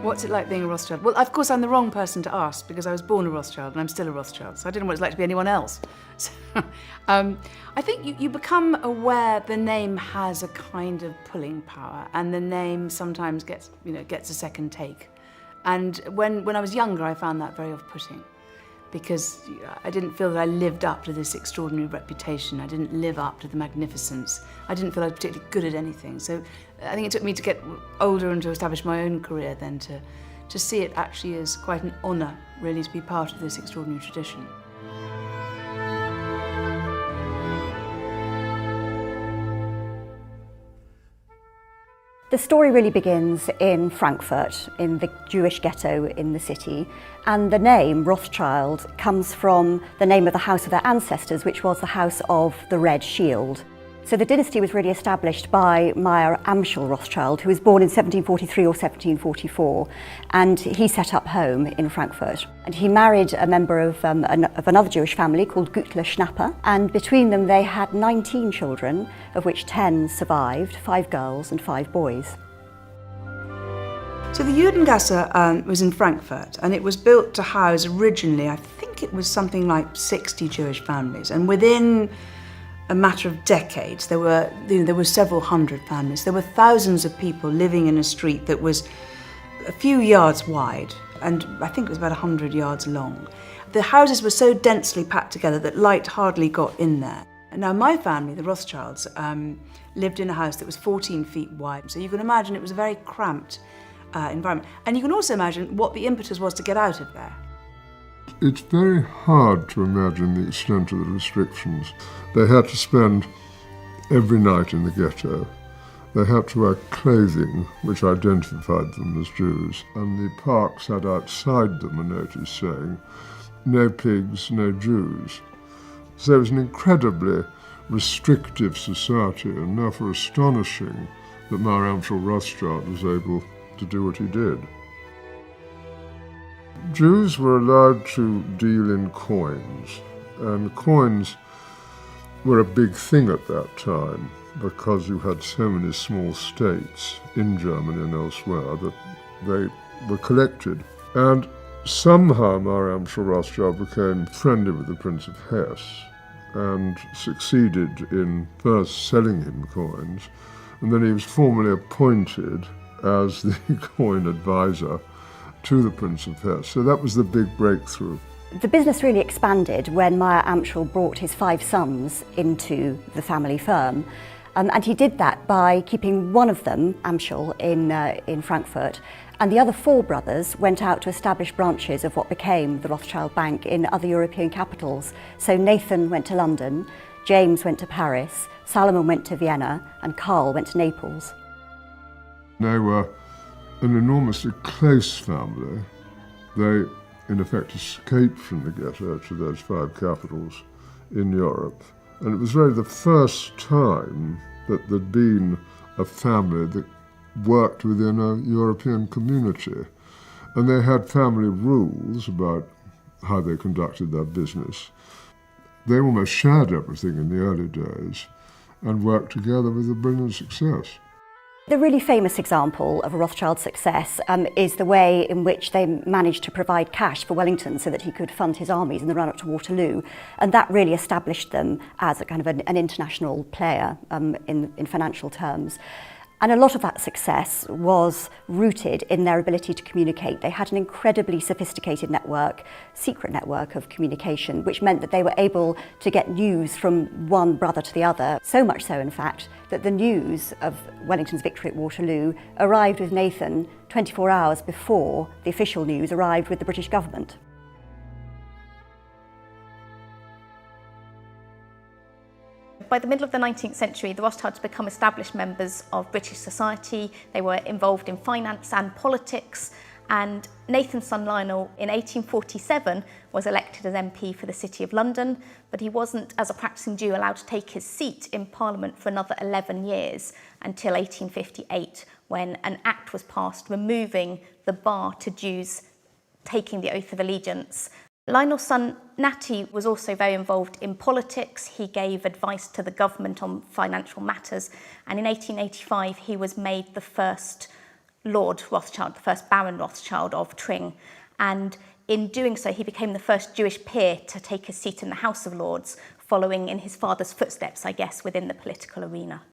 What's it like being a Rothschild? Well, of course, I'm the wrong person to ask because I was born a Rothschild and I'm still a Rothschild, so I don't know what it's like to be anyone else. So, I think you become aware the name has a kind of pulling power, and the name sometimes gets a second take. And when I was younger, I found that very off-putting, because I didn't feel that I lived up to this extraordinary reputation. I didn't live up to the magnificence. I didn't feel I was particularly good at anything. So I think it took me to get older and to establish my own career then to see it actually as quite an honour, really, to be part of this extraordinary tradition. The story really begins in Frankfurt, in the Jewish ghetto in the city, and the name Rothschild comes from the name of the house of their ancestors, which was the House of the Red Shield. So the dynasty was really established by Meyer Amschel Rothschild, who was born in 1743 or 1744, and he set up home in Frankfurt. And he married a member of another Jewish family called Güttler Schnapper, and between them they had 19 children, of which 10 survived, 5 girls and 5 boys. So the Judengasse was in Frankfurt, and it was built to house originally, I think it was something like 60 Jewish families, and within a matter of decades, there were several hundred families. There were thousands of people living in a street that was a few yards wide, and I think it was about 100 yards long. The houses were so densely packed together that light hardly got in there. And now my family, the Rothschilds, lived in a house that was 14 feet wide. So you can imagine it was a very cramped environment. And you can also imagine what the impetus was to get out of there. It's very hard to imagine the extent of the restrictions. They had to spend every night in the ghetto. They had to wear clothing which identified them as Jews, and the parks had outside them a notice saying, "No pigs, no Jews." So it was an incredibly restrictive society, and therefore astonishing that Baron Rothschild was able to do what he did. Jews were allowed to deal in coins, and coins were a big thing at that time because you had so many small states in Germany and elsewhere that they were collected. And somehow Baron Rothschild became friendly with the Prince of Hesse and succeeded in first selling him coins, and then he was formally appointed as the coin advisor to the Prince of Hesse. So that was the big breakthrough. The business really expanded when Meyer Amschel brought his 5 sons into the family firm. And he did that by keeping one of them, Amschel, in Frankfurt, and the other 4 brothers went out to establish branches of what became the Rothschild Bank in other European capitals. So Nathan went to London, James went to Paris, Salomon went to Vienna, and Karl went to Naples. They were an enormously close family. They, in effect, escaped from the ghetto to those 5 capitals in Europe. And it was really the first time that there'd been a family that worked within a European community. And they had family rules about how they conducted their business. They almost shared everything in the early days and worked together with a brilliant success. The really famous example of a Rothschild success is the way in which they managed to provide cash for Wellington so that he could fund his armies in the run-up to Waterloo. And that really established them as a kind of an international player in financial terms. And a lot of that success was rooted in their ability to communicate. They had an incredibly sophisticated network, secret network of communication, which meant that they were able to get news from one brother to the other. So much so, in fact, that the news of Wellington's victory at Waterloo arrived with Nathan 24 hours before the official news arrived with the British government. By the middle of the 19th century, the Rothschilds become established members of British society. They were involved in finance and politics, and Nathan's son Lionel in 1847 was elected as MP for the City of London, but he wasn't, as a practising Jew, allowed to take his seat in Parliament for another 11 years until 1858, when an act was passed removing the bar to Jews taking the oath of allegiance. Lionel's son Natty was also very involved in politics. He gave advice to the government on financial matters, and in 1885 he was made the first Lord Rothschild, the first Baron Rothschild of Tring, and in doing so he became the first Jewish peer to take a seat in the House of Lords, following in his father's footsteps, I guess, within the political arena.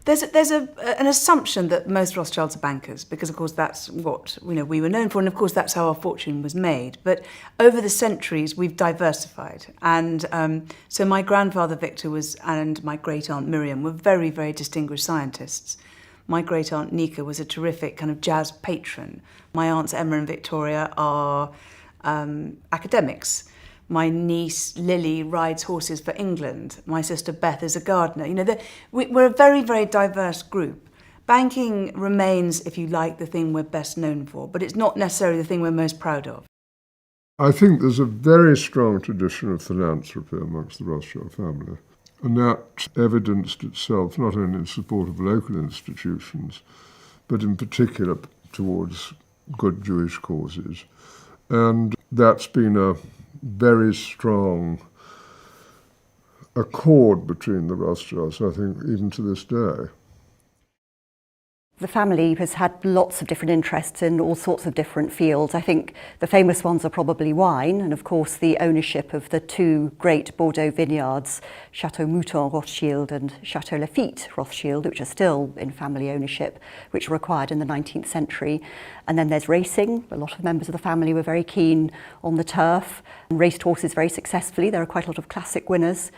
There's an assumption that most Rothschilds are bankers, because of course that's what we were known for, and of course that's how our fortune was made. But over the centuries we've diversified, and so my grandfather Victor and my great aunt Miriam were very, very distinguished scientists. My great aunt Nika was a terrific kind of jazz patron. My aunts Emma and Victoria are academics. My niece Lily rides horses for England. My sister Beth is a gardener. We're a very, very diverse group. Banking remains, if you like, the thing we're best known for, but it's not necessarily the thing we're most proud of. I think there's a very strong tradition of philanthropy amongst the Rothschild family, and that evidenced itself not only in support of local institutions, but in particular towards good Jewish causes. And that's been a very strong accord between the Rothschilds, I think, even to this day. The family has had lots of different interests in all sorts of different fields. I think the famous ones are probably wine, and of course the ownership of the two great Bordeaux vineyards, Chateau Mouton Rothschild and Chateau Lafite Rothschild, which are still in family ownership, which were acquired in the 19th century. And then there's racing. A lot of members of the family were very keen on the turf and raced horses very successfully. There are quite a lot of classic winners.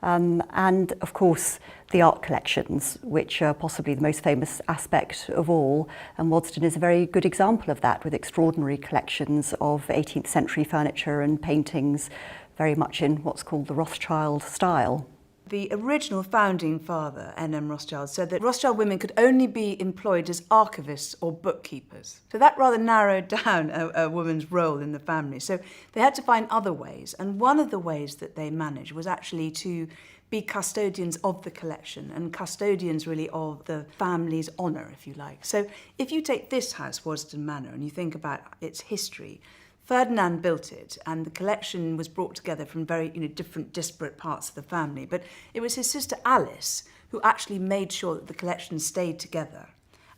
And of course the art collections, which are possibly the most famous aspect of all, and Waddesdon is a very good example of that, with extraordinary collections of 18th century furniture and paintings, very much in what's called the Rothschild style. The original founding father, N M Rothschild, said that Rothschild women could only be employed as archivists or bookkeepers. So that rather narrowed down a woman's role in the family. So they had to find other ways, and one of the ways that they managed was actually to be custodians of the collection, and custodians really of the family's honour, if you like. So if you take this house, Waddesdon Manor, and you think about its history, Ferdinand built it, and the collection was brought together from very different disparate parts of the family. But it was his sister Alice who actually made sure that the collection stayed together.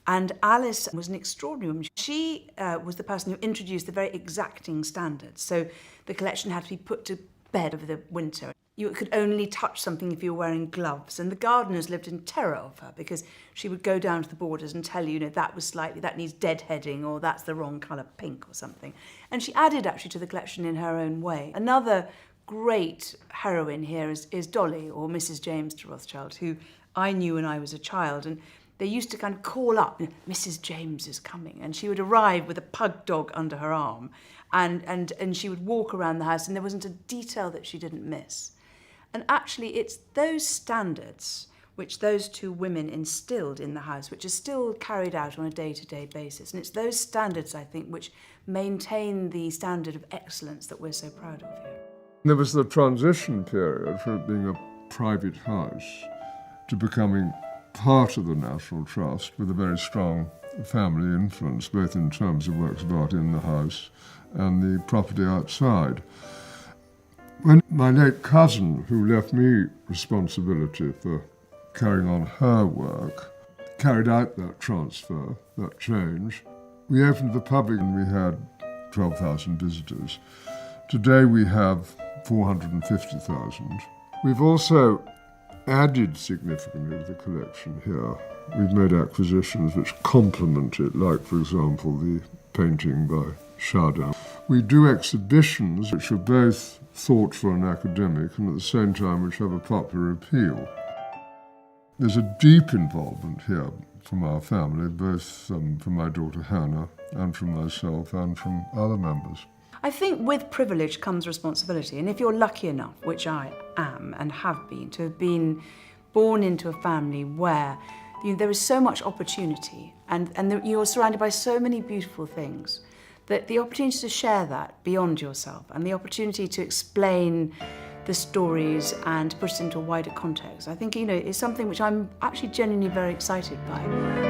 And Alice was an extraordinary woman. She was the person who introduced the very exacting standards. So the collection had to be put to bed over the winter. You could only touch something if you were wearing gloves. And the gardeners lived in terror of her, because she would go down to the borders and tell you, that needs deadheading, or that's the wrong colour pink or something. And she added actually to the collection in her own way. Another great heroine here is Dolly, or Mrs. James de Rothschild, who I knew when I was a child. And they used to kind of call up, Mrs. James is coming. And she would arrive with a pug dog under her arm. And she would walk around the house, and there wasn't a detail that she didn't miss. And actually, it's those standards which those two women instilled in the house, which are still carried out on a day-to-day basis. And it's those standards, I think, which maintain the standard of excellence that we're so proud of here. There was the transition period from it being a private house to becoming part of the National Trust, with a very strong family influence, both in terms of works of art in the house and the property outside. When my late cousin, who left me responsibility for carrying on her work, carried out that transfer, that change, we opened the public and we had 12,000 visitors. Today we have 450,000. We've also added significantly to the collection here. We've made acquisitions which complement it, like, for example, the painting by Chardin. We do exhibitions which are both thoughtful and academic, and at the same time which have a popular appeal. There's a deep involvement here from our family, both from my daughter Hannah and from myself and from other members. I think with privilege comes responsibility, and if you're lucky enough, which I am and have been, to have been born into a family where there is so much opportunity and you're surrounded by so many beautiful things, that the opportunity to share that beyond yourself and the opportunity to explain the stories and put it into a wider context, I think, is something which I'm actually genuinely very excited by.